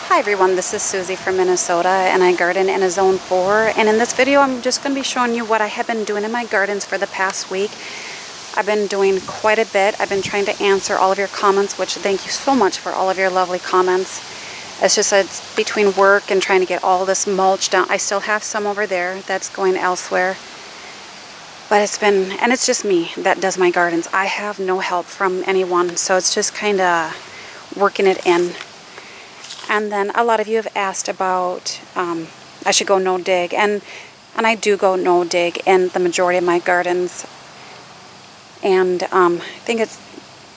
Hi everyone, this is Susie from Minnesota and I garden in a zone 4, and in this video I'm just going to be showing you what I have been doing in my gardens for the past week. I've been doing quite a bit. I've been trying to answer all of your comments, which thank you so much for all of your lovely comments. It's just it's between work and trying to get all this mulch down. I still have some over there that's going elsewhere. But it's just me that does my gardens. I have no help from anyone, so it's just kind of working it in. And then a lot of you have asked about I should go no dig, and I do go no dig in the majority of my gardens. And I think it's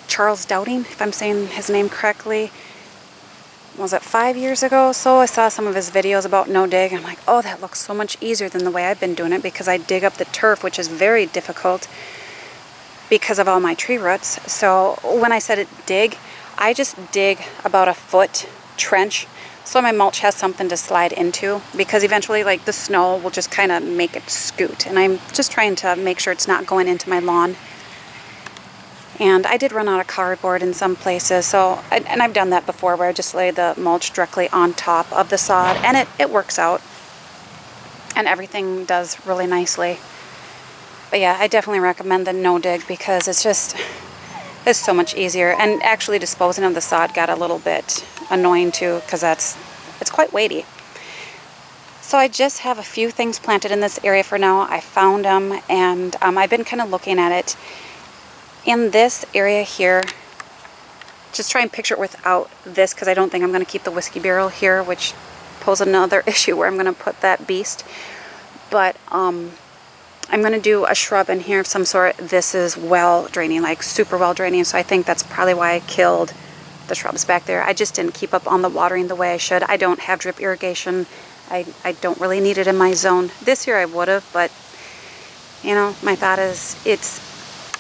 Charles Dowding, if I'm saying his name correctly. Was it 5 years ago? So I saw some of his videos about no dig. I'm like, oh, that looks so much easier than the way I've been doing it, because I dig up the turf, which is very difficult because of all my tree roots. So when I said it dig, I just dig about a foot trench so my mulch has something to slide into, because eventually like the snow will just kind of make it scoot, and I'm just trying to make sure it's not going into my lawn. And I did run out of cardboard in some places, so and I've done that before where I just lay the mulch directly on top of the sod, and it works out and everything does really nicely. But yeah, I definitely recommend the no dig because it's so much easier. And actually disposing of the sod got a little bit annoying too, because it's quite weighty. So I just have a few things planted in this area for now. I found them, and I've been kind of looking at it. In this area here, just try and picture it without this, because I don't think I'm going to keep the whiskey barrel here, which poses another issue where I'm going to put that beast. But I'm going to do a shrub in here of some sort. This is well draining, like super well draining, so I think that's probably why I killed the shrubs back there. I just didn't keep up on the watering the way I should. I don't have drip irrigation. I don't really need it in my zone. This year I would have, but you know, my thought is it's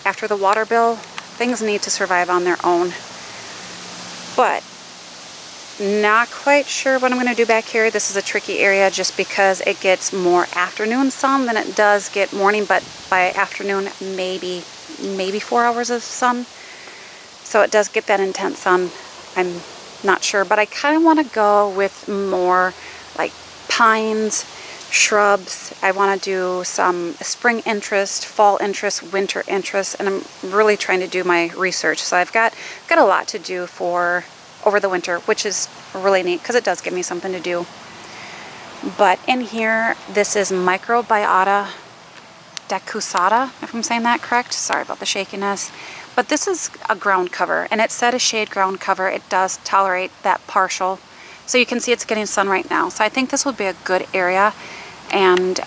after the water bill, things need to survive on their own. But not quite sure what I'm going to do back here. This is a tricky area just because it gets more afternoon sun than it does get morning, but by afternoon maybe 4 hours of sun. So it does get that intense sun. I'm not sure, but I kind of want to go with more like pines, shrubs. I want to do some spring interest, fall interest, winter interest, and I'm really trying to do my research. So I've got a lot to do for over the winter, which is really neat because it does give me something to do. But in here, this is Microbiota decusata, if I'm saying that correct. Sorry about the shakiness. But this is a ground cover, and it said a shade ground cover. It does tolerate that partial. So you can see it's getting sun right now. So I think this would be a good area. And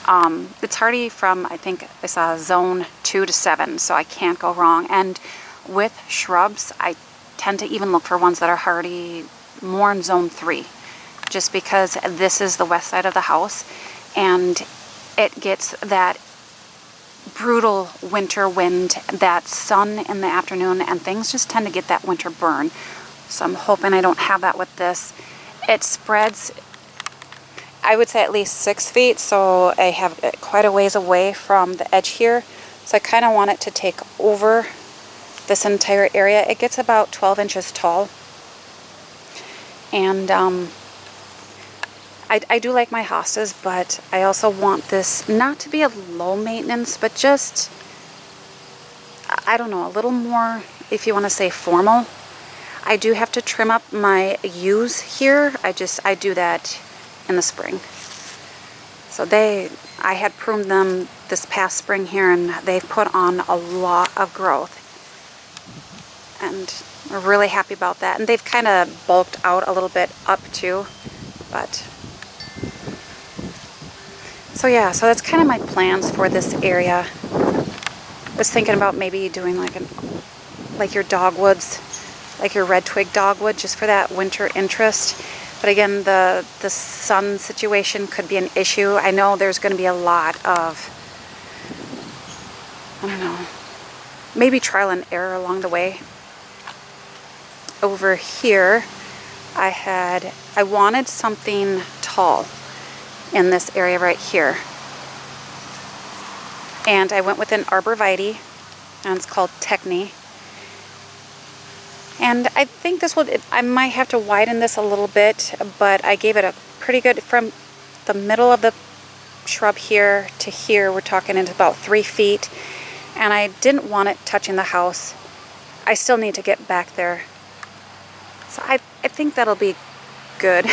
it's hardy from, I think I saw zone 2 to 7, so I can't go wrong. And with shrubs, I tend to even look for ones that are hardy more in zone 3, just because this is the west side of the house, and it gets that brutal winter wind, that sun in the afternoon, and things just tend to get that winter burn. So I'm hoping I don't have that with this. It spreads, I would say, at least 6 feet, so I have it quite a ways away from the edge here. So I kind of want it to take over this entire area. It gets about 12 inches tall. And I do like my hostas, but I also want this not to be a low maintenance, but just, I don't know, a little more, if you want to say, formal. I do have to trim up my yews here. I do that in the spring. So I had pruned them this past spring here, and they've put on a lot of growth. And we're really happy about that. And they've kind of bulked out a little bit up too, but so yeah, so that's kind of my plans for this area. I was thinking about maybe doing like your dogwoods, like your red twig dogwood, just for that winter interest. But again, the sun situation could be an issue. I know there's going to be a lot of, I don't know, maybe trial and error along the way. Over here, I wanted something tall in this area right here. And I went with an arborvitae, and it's called Techni. And I think this will, I might have to widen this a little bit, but I gave it a pretty good, from the middle of the shrub here to here, we're talking into about 3 feet. And I didn't want it touching the house. I still need to get back there. So I think that'll be good.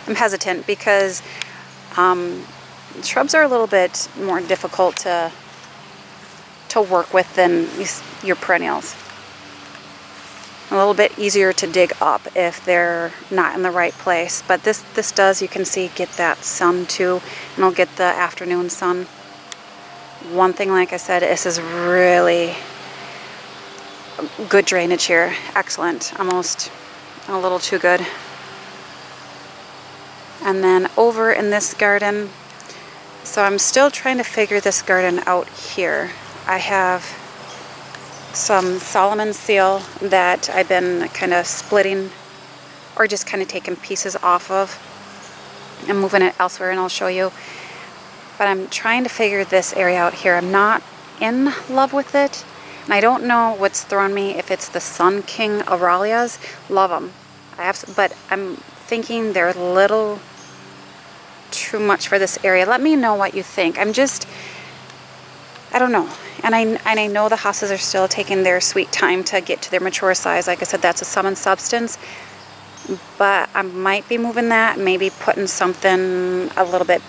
I'm hesitant because shrubs are a little bit more difficult to work with than your perennials. A little bit easier to dig up if they're not in the right place. But this does, you can see, get that sun too, and I'll get the afternoon sun. One thing, like I said, this is really good drainage here. Excellent. Almost a little too good. And then over in this garden, so I'm still trying to figure this garden out here. I have some Solomon seal that I've been kind of splitting or just kind of taking pieces off of and moving it elsewhere, and I'll show you. But I'm trying to figure this area out here. I'm not in love with it, and I don't know what's thrown me, if it's the Sun King Aralias. Love them. But I'm thinking they're a little too much for this area. Let me know what you think. I don't know. And I know the hostas are still taking their sweet time to get to their mature size. Like I said, that's a summon substance. But I might be moving that, maybe putting something a little bit.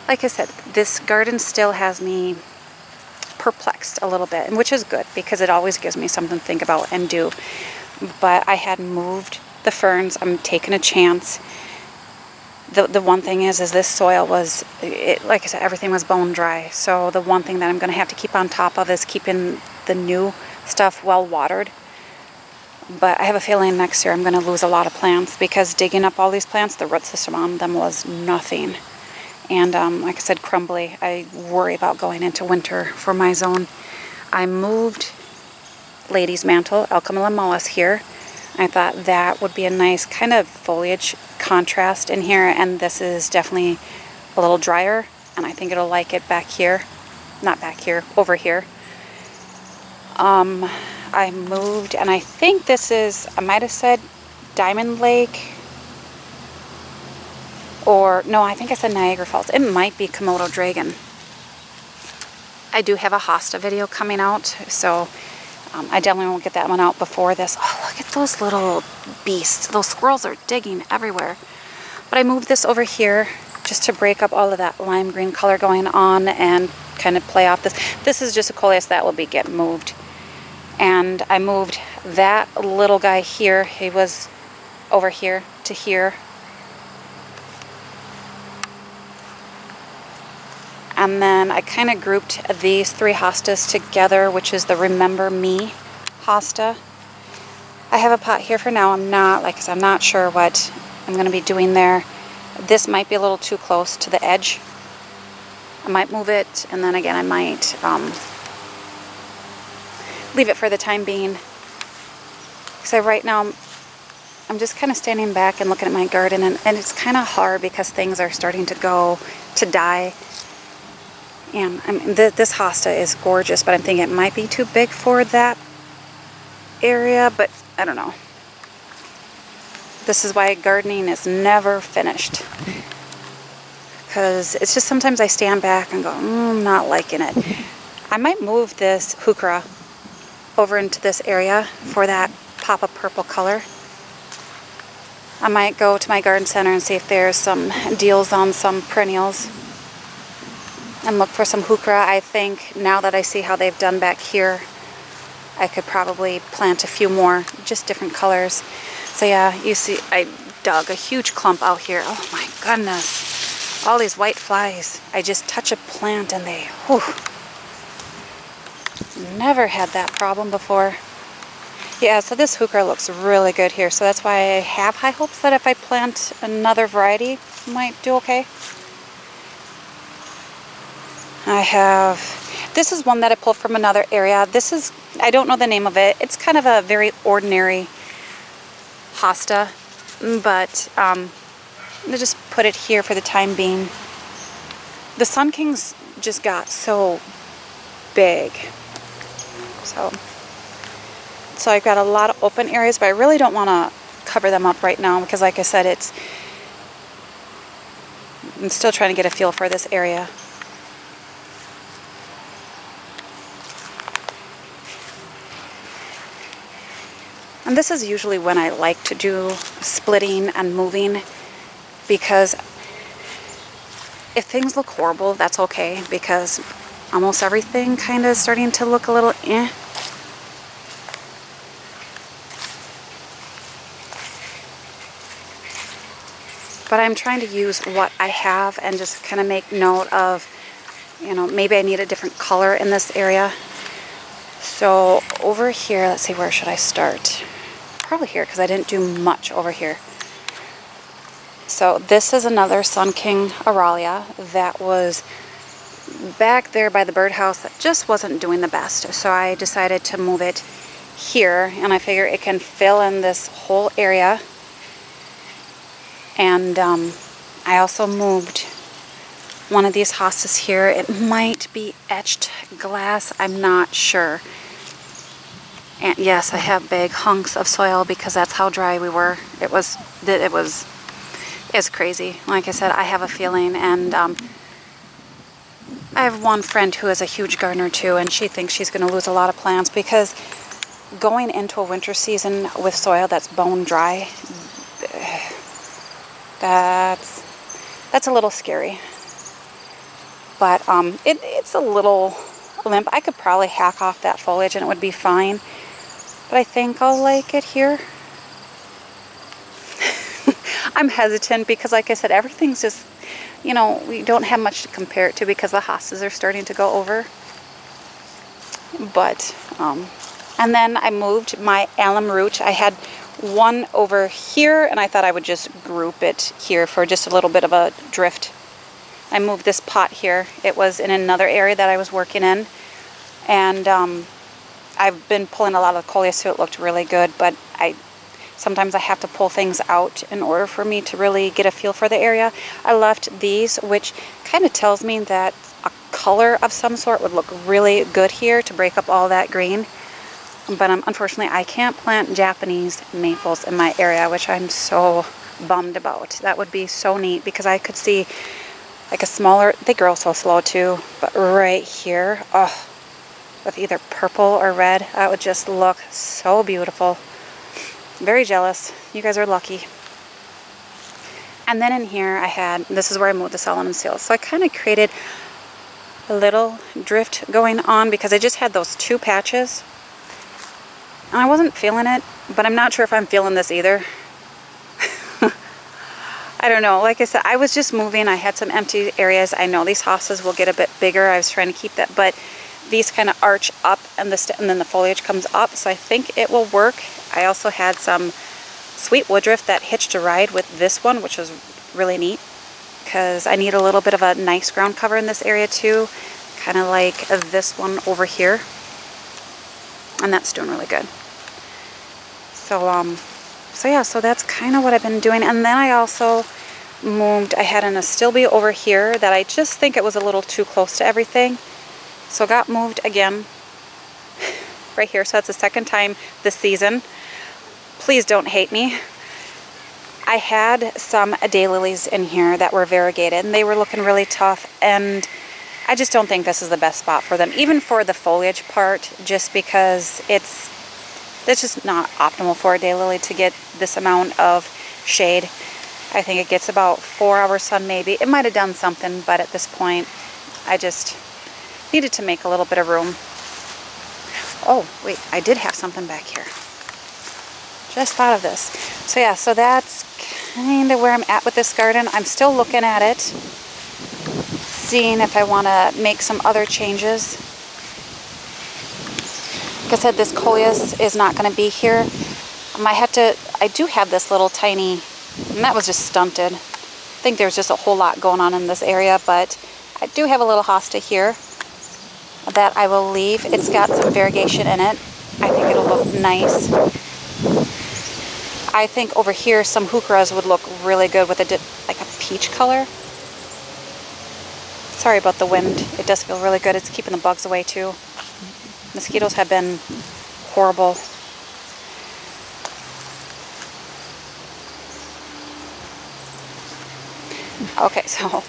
Like I said, this garden still has me perplexed a little bit, which is good because it always gives me something to think about and do. But I had moved the ferns. I'm taking a chance. The one thing is this soil was, like I said, everything was bone dry. So the one thing that I'm going to have to keep on top of is keeping the new stuff well watered. But I have a feeling next year I'm going to lose a lot of plants because digging up all these plants, the root system on them was nothing. And like I said, crumbly. I worry about going into winter for my zone. I moved Lady's Mantle, Alchemilla mollis here. I thought that would be a nice kind of foliage contrast in here, and this is definitely a little drier, and I think it'll like it back here. Not back here, over here. I moved, and I think this is, I might have said Diamond Lake, or no, I think I said Niagara Falls. It might be Komodo Dragon. I do have a hosta video coming out, so I definitely won't get that one out before this. Oh, look at those little beasts. Those squirrels are digging everywhere. But I moved this over here just to break up all of that lime green color going on and kind of play off this. This is just a coleus that will be getting moved. And I moved that little guy here. He was over here to here. And then I kind of grouped these 3 hostas together, which is the Remember Me hosta. I have a pot here for now. I'm not sure what I'm going to be doing there. This might be a little too close to the edge. I might move it, and then again I might leave it for the time being. So right now I'm just kind of standing back and looking at my garden, and it's kind of hard because things are starting to die. And this hosta is gorgeous, but I'm thinking it might be too big for that area, but I don't know. This is why gardening is never finished. Because it's just sometimes I stand back and go, I'm not liking it. I might move this heuchera over into this area for that pop of purple color. I might go to my garden center and see if there's some deals on some perennials and look for some heuchera. I think now that I see how they've done back here, I could probably plant a few more, just different colors. So yeah, you see I dug a huge clump out here. Oh my goodness. All these white flies. I just touch a plant and they, whew. Never had that problem before. Yeah, so this heuchera looks really good here. So that's why I have high hopes that if I plant another variety, it might do okay. I have, this is one that I pulled from another area. This is, I don't know the name of it. It's kind of a very ordinary hosta, but I'm gonna just put it here for the time being. The Sun Kings just got so big. So So I've got a lot of open areas, but I really don't want to cover them up right now because like I said, I'm still trying to get a feel for this area. And this is usually when I like to do splitting and moving, because if things look horrible, that's okay, because almost everything kind of is starting to look a little eh. But I'm trying to use what I have and just kind of make note of, you know, maybe I need a different color in this area. So over here, let's see, where should I start? Probably here, because I didn't do much over here. So this is another Sun King Aralia that was back there by the birdhouse that just wasn't doing the best. So I decided to move it here, and I figure it can fill in this whole area. And I also moved one of these hostas here. It might be etched glass, I'm not sure. And yes, I have big hunks of soil because that's how dry we were. It's crazy. Like I said, I have a feeling, and I have one friend who is a huge gardener too, and she thinks she's going to lose a lot of plants because going into a winter season with soil that's bone dry, that's a little scary. But it's a little limp. I could probably hack off that foliage and it would be fine. But I think I'll like it here. I'm hesitant because, like I said, everything's just, you know, we don't have much to compare it to because the hostas are starting to go over. But, and then I moved my alum root. I had one over here, and I thought I would just group it here for just a little bit of a drift. I moved this pot here. It was in another area that I was working in, and I've been pulling a lot of coleus, so it looked really good, but sometimes I have to pull things out in order for me to really get a feel for the area. I left these, which kind of tells me that a color of some sort would look really good here to break up all that green. But unfortunately, I can't plant Japanese maples in my area, which I'm so bummed about. That would be so neat because I could see like a smaller, they grow so slow too, but right here, oh, with either purple or red, that would just look so beautiful. Very jealous. You guys are lucky. And then in here I had, this is where I moved the Solomon seals. So I kind of created a little drift going on because I just had those two patches. And I wasn't feeling it, but I'm not sure if I'm feeling this either. I don't know. Like I said, I was just moving. I had some empty areas. I know these hostas will get a bit bigger. I was trying to keep that, but these kind of arch up and then the foliage comes up. So I think it will work. I also had some sweet woodruff that hitched a ride with this one, which was really neat because I need a little bit of a nice ground cover in this area too, kind of like this one over here, and that's doing really good. So yeah, so that's kind of what I've been doing. And then I also moved, I had an astilbe over here that I just think it was a little too close to everything, so it got moved again right here. So that's the second time this season. Please don't hate me. I had some daylilies in here that were variegated and they were looking really tough, and I just don't think this is the best spot for them, even for the foliage part, just because it's just not optimal for a daylily to get this amount of shade. I think it gets about 4 hours sun maybe. It might have done something, but at this point I just needed to make a little bit of room. Oh wait, I did have something back here. Just thought of this. So yeah, so that's kind of where I'm at with this garden. I'm still looking at it, seeing if I want to make some other changes. Like I said, this coleus is not going to be here. I do have this little tiny, and that was just stunted. I think there's just a whole lot going on in this area, but I do have a little hosta here that I will leave. It's got some variegation in it. I think it'll look nice. I think over here some heucheras would look really good with like a peach color. Sorry about the wind. It does feel really good. It's keeping the bugs away too. Mosquitoes have been horrible. Okay, so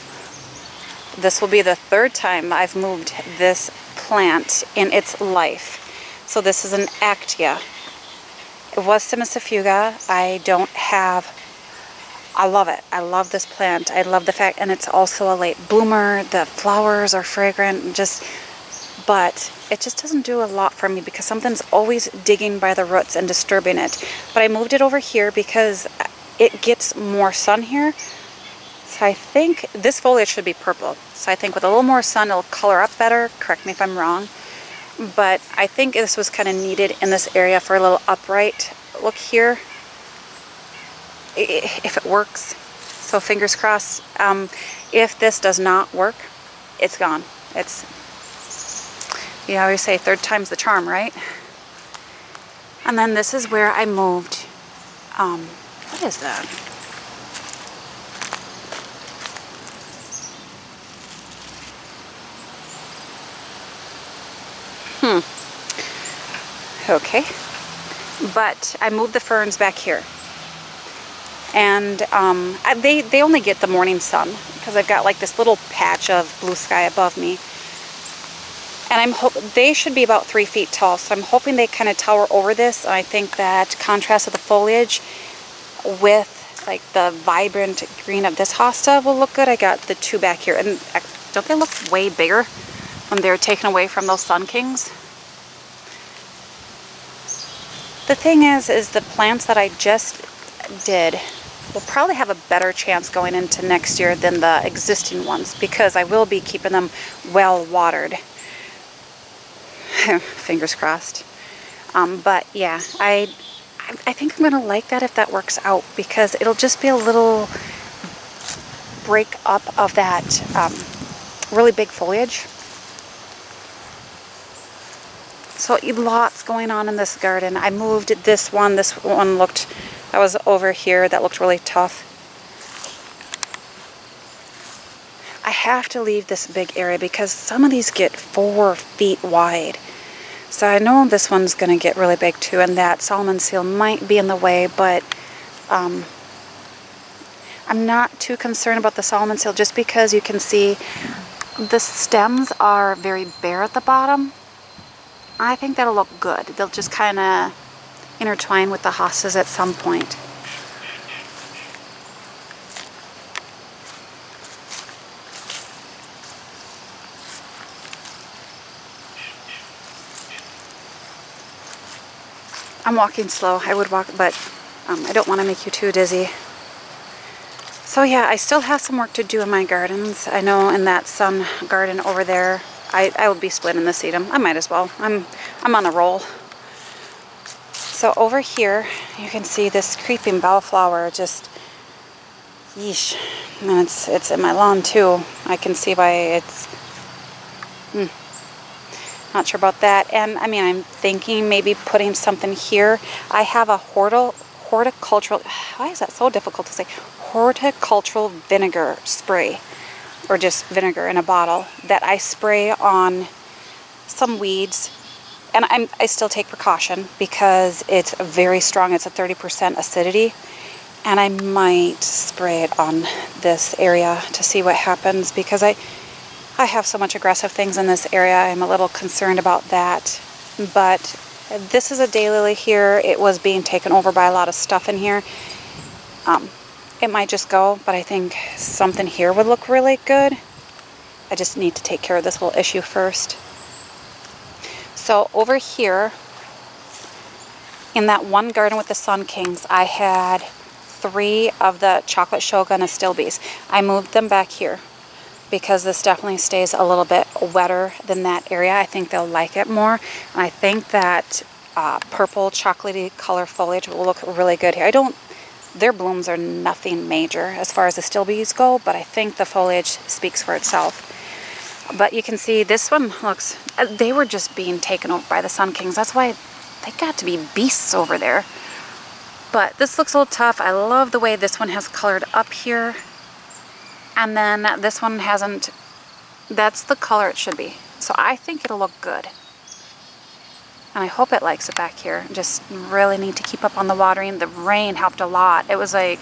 this will be the third time I've moved this plant in its life. So this is an Actia. It was Simicifuga. I love it. I love this plant. I love the fact, and it's also a late bloomer. The flowers are fragrant, but it just doesn't do a lot for me because something's always digging by the roots and disturbing it. But I moved it over here because it gets more sun here. So I think this foliage should be purple. So I think with a little more sun, it'll color up better. Correct me if I'm wrong. But I think this was kind of needed in this area for a little upright look here, if it works. So fingers crossed. If this does not work, it's gone. You always say third time's the charm, right? And then this is where I moved. What is that? Okay. But I moved the ferns back here. And they only get the morning sun because I've got like this little patch of blue sky above me. And they should be about 3 feet tall, so I'm hoping they kind of tower over this. And I think that contrast of the foliage with like the vibrant green of this hosta will look good. I got the two back here, and don't they look way bigger when they're taken away from those Sun Kings? The thing is the plants that I just did will probably have a better chance going into next year than the existing ones because I will be keeping them well watered. Fingers crossed. But yeah, I think I'm gonna like that if that works out because it'll just be a little break up of that really big foliage. So lots going on in this garden. I moved this one. This one looked, that was over here. That looked really tough. I have to leave this big area because some of these get 4 feet wide. So I know this one's going to get really big too, and that Solomon seal might be in the way, but I'm not too concerned about the Solomon seal just because you can see the stems are very bare at the bottom. I think that'll look good. They'll just kind of intertwine with the hostas at some point. I'm walking slow. I would walk, but I don't want to make you too dizzy. So yeah, I still have some work to do in my gardens. I know in that sun garden over there, I will be splitting the sedum. I might as well. I'm on a roll. So over here, you can see this creeping bellflower just, yeesh. And it's in my lawn too. I can see why it's, not sure about that. And I mean, I'm thinking maybe putting something here. I have a horticultural, why is that so difficult to say? Horticultural vinegar spray, or just vinegar in a bottle that I spray on some weeds. And I still take precaution because it's very strong. It's a 30% acidity. And I might spray it on this area to see what happens because I have so much aggressive things in this area. I'm a little concerned about that. But this is a daylily here. It was being taken over by a lot of stuff in here. It might just go, but I think something here would look really good. I just need to take care of this little issue first. So over here, in that one garden with the Sun Kings, I had 3 of the chocolate shogun astilbes. I moved them back here because this definitely stays a little bit wetter than that area. I think they'll like it more. And I think that purple chocolatey color foliage will look really good here. Their blooms are nothing major as far as astilbes go, but I think the foliage speaks for itself. But you can see this one looks, they were just being taken over by the Sun Kings. That's why they got to be beasts over there. But this looks a little tough. I love the way this one has colored up here. And then this one hasn't, that's the color it should be. So I think it'll look good. And I hope it likes it back here. Just really need to keep up on the watering. The rain helped a lot. It was like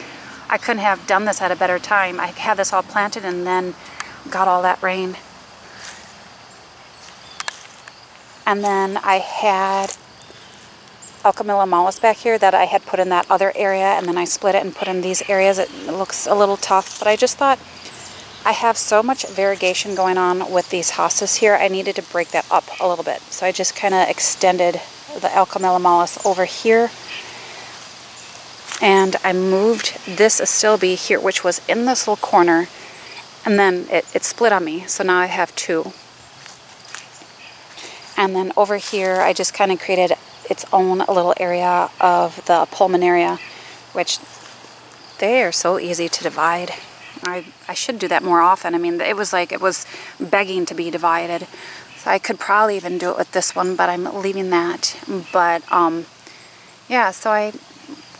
I couldn't have done this at a better time. I had this all planted and then got all that rain. And then I had Alchemilla mollis back here that I had put in that other area, and then I split it and put in these areas. It looks a little tough, but I just thought I have so much variegation going on with these hostas here. I needed to break that up a little bit. So I just kind of extended the Alchemilla mollis over here. And I moved this astilbe here, which was in this little corner, and then it split on me. So now I have two. And then over here, I just kind of created its own little area of the pulmonaria, which they are so easy to divide. I should do that more often. I mean, it was begging to be divided. So I could probably even do it with this one, but I'm leaving that. But yeah, so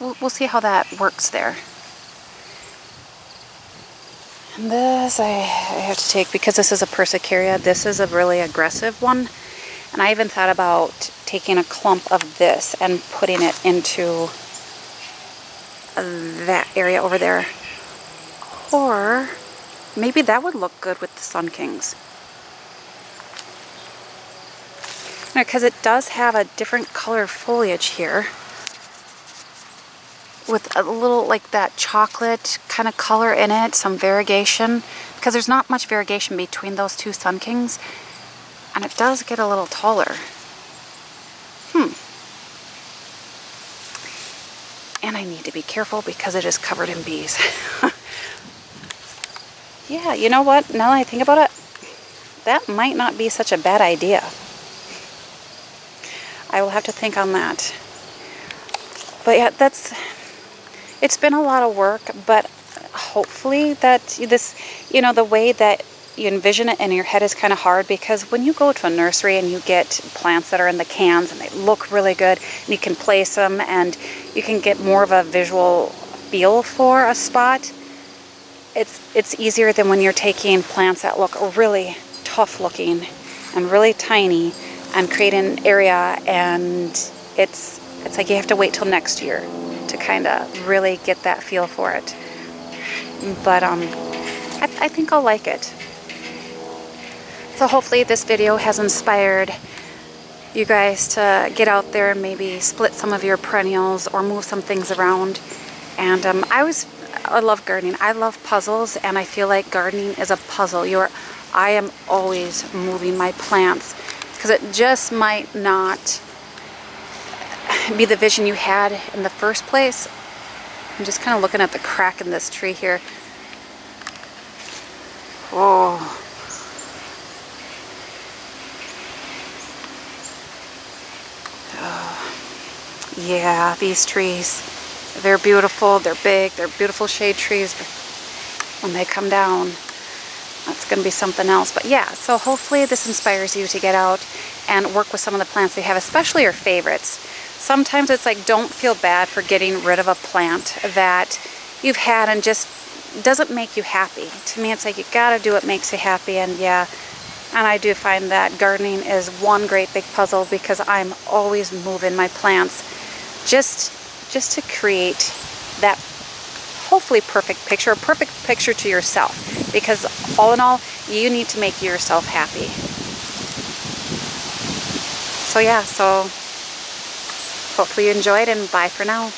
we'll see how that works there. And this I have to take, because this is a persicaria, this is a really aggressive one. And I even thought about taking a clump of this and putting it into that area over there. Or maybe that would look good with the Sun Kings. Because it does have a different color foliage here, with a little like that chocolate kind of color in it, some variegation, because there's not much variegation between those two Sun Kings, and it does get a little taller. And I need to be careful because it is covered in bees. Yeah, you know what? Now that I think about it, that might not be such a bad idea. I will have to think on that. But yeah, it's been a lot of work, but hopefully that this, the way that you envision it in your head is kind of hard, because when you go to a nursery and you get plants that are in the cans and they look really good, and you can place them and you can get more of a visual feel for a spot, it's easier than when you're taking plants that look really tough looking and really tiny and create an area, and it's like you have to wait till next year to kind of really get that feel for it. But I think I'll like it. So hopefully this video has inspired you guys to get out there and maybe split some of your perennials or move some things around. And I love gardening. I love puzzles, and I feel like gardening is a puzzle. I am always moving my plants, because it just might not be the vision you had in the first place. I'm just kind of looking at the crack in this tree here. Oh. Yeah, these trees, they're beautiful, they're big, they're beautiful shade trees, but when they come down, that's going to be something else. But yeah, so hopefully this inspires you to get out and work with some of the plants you have, especially your favorites. Sometimes it's like, don't feel bad for getting rid of a plant that you've had and just doesn't make you happy. To me, it's like you gotta do what makes you happy. And yeah, and I do find that gardening is one great big puzzle, because I'm always moving my plants just to create that hopefully perfect picture to yourself, because all in all, you need to make yourself happy. So yeah, so hopefully you enjoyed, and bye for now.